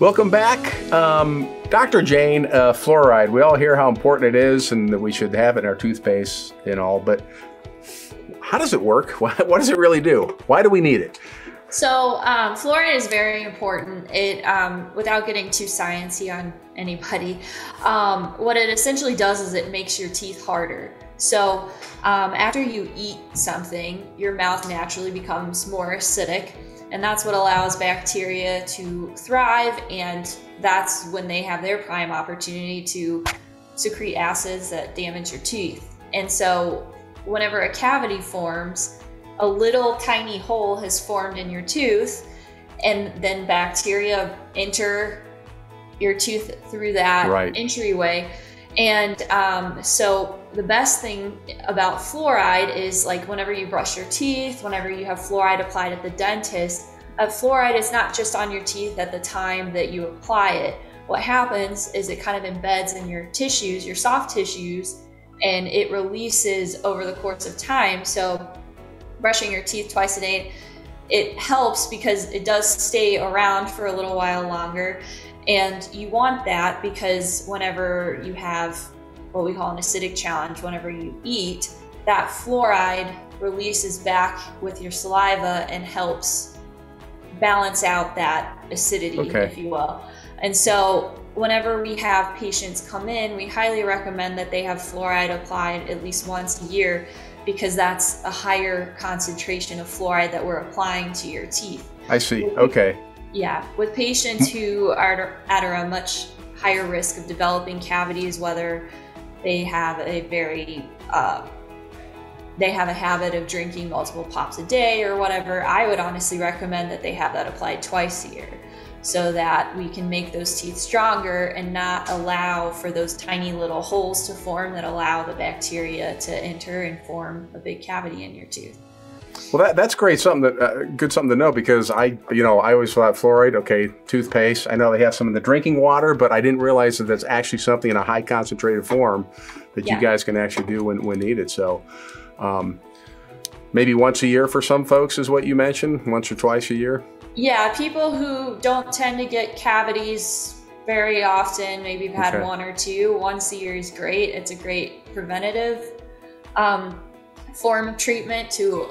Welcome back. Dr. Jane, fluoride, we all hear how important it is and that we should have it in our toothpaste and all, but how does it work? What does it really do? Why do we need it? So fluoride is very important. It, without getting too sciencey on anybody, what it essentially does is it makes your teeth harder. So after you eat something, your mouth naturally becomes more acidic, and that's what allows bacteria to thrive, and that's when they have their prime opportunity to secrete acids that damage your teeth. And so whenever a cavity forms, a little tiny hole has formed in your tooth, and then bacteria enter your tooth through that entryway. And so the best thing about fluoride is, like, whenever you brush your teeth, whenever you have fluoride applied at the dentist, fluoride is not just on your teeth at the time that you apply it. What happens is it kind of embeds in your tissues, your soft tissues, and it releases over the course of time. So brushing your teeth twice a day, it helps because it does stay around for a little while longer. And you want that because whenever you have what we call an acidic challenge, whenever you eat, that fluoride releases back with your saliva and helps balance out that acidity, if you will. And so whenever we have patients come in, we highly recommend that they have fluoride applied at least once a year, because that's a higher concentration of fluoride that we're applying to your teeth. I see, okay. Yeah, with patients who are at a much higher risk of developing cavities, whether they have a habit of drinking multiple pops a day or whatever, I would honestly recommend that they have that applied twice a year, so that we can make those teeth stronger and not allow for those tiny little holes to form that allow the bacteria to enter and form a big cavity in your tooth. Well, that's great. Something that good something to know, because I always thought fluoride, okay, toothpaste. I know they have some in the drinking water, but I didn't realize that that's actually something in a high concentrated form that you guys can actually do when needed. So maybe once a year for some folks is what you mentioned, once or twice a year. Yeah, people who don't tend to get cavities very often, maybe you've had one or two, once a year is great. It's a great preventative form of treatment to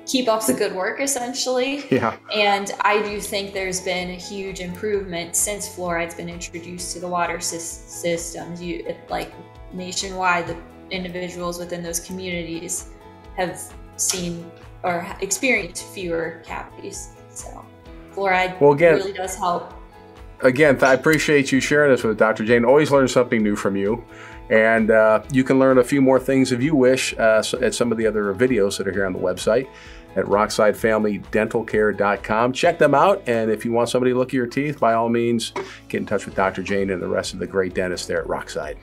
keep up the good work, essentially. Yeah. And I do think there's been a huge improvement since fluoride's been introduced to the water systems. Like nationwide, the individuals within those communities have seen or experienced fewer cavities. So fluoride really does help. Again, I appreciate you sharing this with Dr. Jane. Always learn something new from you. And you can learn a few more things if you wish at some of the other videos that are here on the website at rocksidefamilydentalcare.com. Check them out. And if you want somebody to look at your teeth, by all means, get in touch with Dr. Jane and the rest of the great dentists there at Rockside.